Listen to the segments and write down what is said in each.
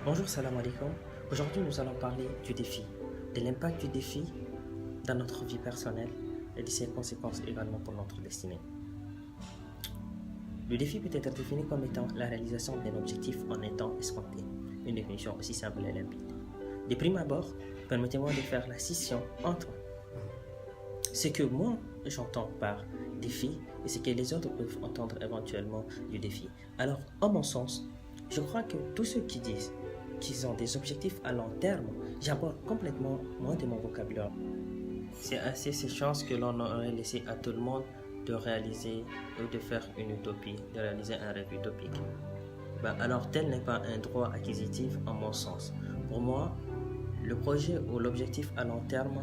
Bonjour, salam alaikum. Aujourd'hui, nous allons parler du défi, de l'impact du défi dans notre vie personnelle et de ses conséquences également pour notre destinée. Le défi peut être défini comme étant la réalisation d'un objectif en un temps escompté, une définition aussi simple et limpide. De prime abord, permettez-moi de faire la scission entre ce que moi j'entends par défi et ce que les autres peuvent entendre éventuellement du défi. Alors, en mon sens, je crois que tous ceux qui disent qu'ils ont des objectifs à long terme, j'aborde complètement moins de mon vocabulaire. C'est assez ces chances que l'on aurait laissé à tout le monde de réaliser ou de faire une utopie, de réaliser un rêve utopique. Alors tel n'est pas un droit acquisitif en mon sens. Pour moi, le projet ou l'objectif à long terme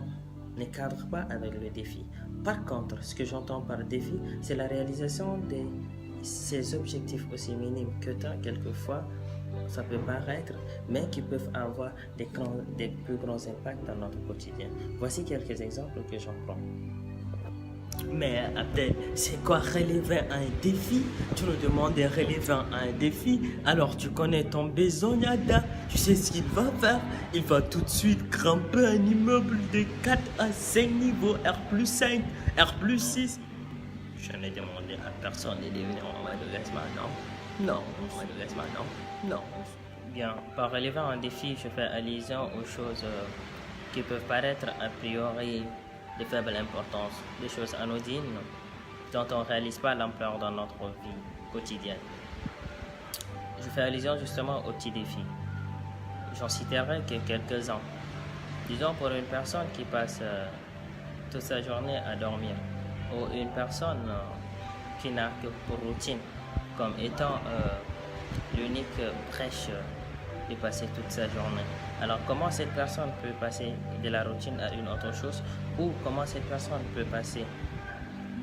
ne cadre pas avec le défi. Par contre, ce que j'entends par défi, c'est la réalisation de ces objectifs aussi minimes que tant quelquefois ça peut paraître, mais qui peuvent avoir des plus grands impacts dans notre quotidien. Voici quelques exemples que j'en prends. Mais Abdel, c'est quoi relever un défi? Tu nous demandes de relever un défi, alors tu connais ton besognada, tu sais ce qu'il va faire. Il va tout de suite grimper un immeuble de 4 à 5 niveaux, R+5, R+6. Je n'ai demandé à personne de devenir en mode non. Non, non. Bien, par relever un défi, je fais allusion aux choses qui peuvent paraître a priori de faible importance, des choses anodines dont on ne réalise pas l'ampleur dans notre vie quotidienne. Je fais allusion justement aux petits défis. J'en citerai que quelques-uns. Disons pour une personne qui passe toute sa journée à dormir, ou une personne qui n'a que pour routine comme étant l'unique brèche de passer toute sa journée. Alors comment cette personne peut passer de la routine à une autre chose, ou comment cette personne peut passer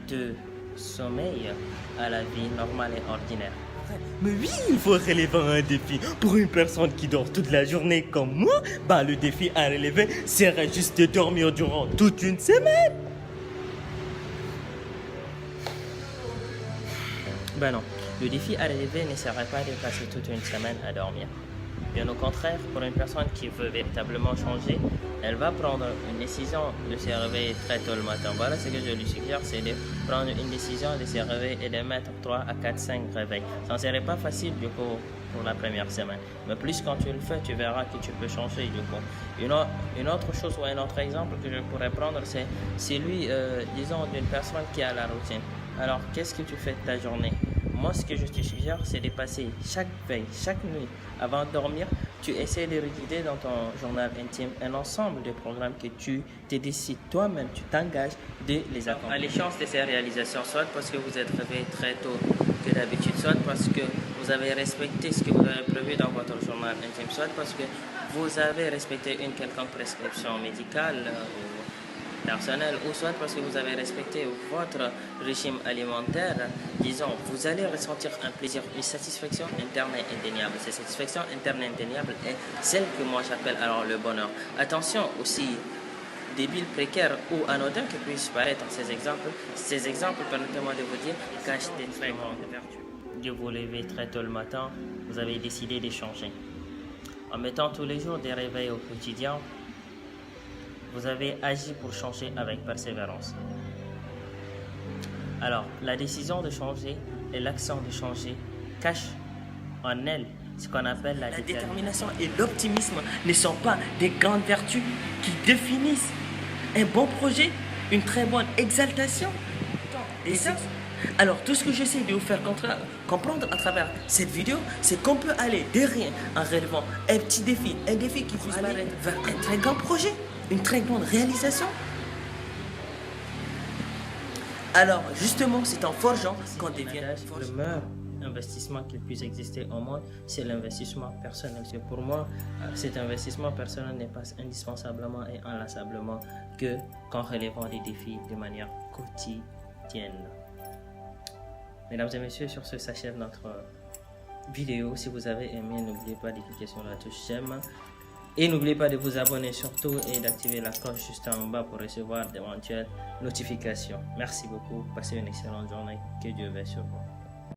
de sommeil à la vie normale et ordinaire? Mais oui, il faut relever un défi. Pour une personne qui dort toute la journée comme moi, le défi à relever serait juste de dormir durant toute une semaine. Non, le défi à relever ne serait pas de passer toute une semaine à dormir. Bien au contraire, pour une personne qui veut véritablement changer, elle va prendre une décision de se réveiller très tôt le matin. Voilà ce que je lui suggère, c'est de prendre une décision de se réveiller et de mettre 3 à 4, 5 réveils. Ça ne serait pas facile du coup pour la première semaine. Mais plus quand tu le fais, tu verras que tu peux changer du coup. Une autre chose ou un autre exemple que je pourrais prendre, c'est celui, disons, d'une personne qui a la routine. Alors, qu'est-ce que tu fais de ta journée? Moi, ce que je te suggère, c'est de passer chaque veille, chaque nuit, avant de dormir, tu essaies de rédiger dans ton journal intime un ensemble de programmes que tu te décides toi-même, tu t'engages de les accomplir. Les chances de ces réalisations, soit parce que vous êtes réveillé très tôt que d'habitude, soit parce que vous avez respecté ce que vous avez prévu dans votre journal intime, soit parce que vous avez respecté une quelconque prescription médicale personnel, ou soit parce que vous avez respecté votre régime alimentaire, disons, vous allez ressentir un plaisir, une satisfaction interne et indéniable. Cette satisfaction interne et indéniable est celle que moi j'appelle alors le bonheur. Attention, aussi débile, précaire ou anodin que puissent paraître ces exemples, permettez-moi de vous dire, cachent des très grandes vertus. De vous lever très tôt le matin, vous avez décidé de changer. En mettant tous les jours des réveils au quotidien, vous avez agi pour changer avec persévérance. Alors, la décision de changer et l'action de changer cachent en elle ce qu'on appelle la détermination et l'optimisme ne sont pas des grandes vertus qui définissent un bon projet, une très bonne exaltation. Et ça, alors tout ce que j'essaie de vous faire comprendre à travers cette vidéo, c'est qu'on peut aller de rien en relevant un petit défi, un défi qui vous amène vers un très grand projet, une très grande réalisation. Alors justement, c'est en forgeant qu'on devient le meilleur investissement qu'il puisse exister au monde, c'est l'investissement personnel. Pour moi, cet investissement personnel n'est pas indispensablement et inlassablement que qu'en relevant des défis de manière quotidienne. Mesdames et messieurs, sur ce s'achève notre vidéo. Si vous avez aimé, n'oubliez pas de cliquer sur la touche j'aime. Et n'oubliez pas de vous abonner surtout et d'activer la cloche juste en bas pour recevoir d'éventuelles notifications. Merci beaucoup. Passez une excellente journée. Que Dieu veille sur vous.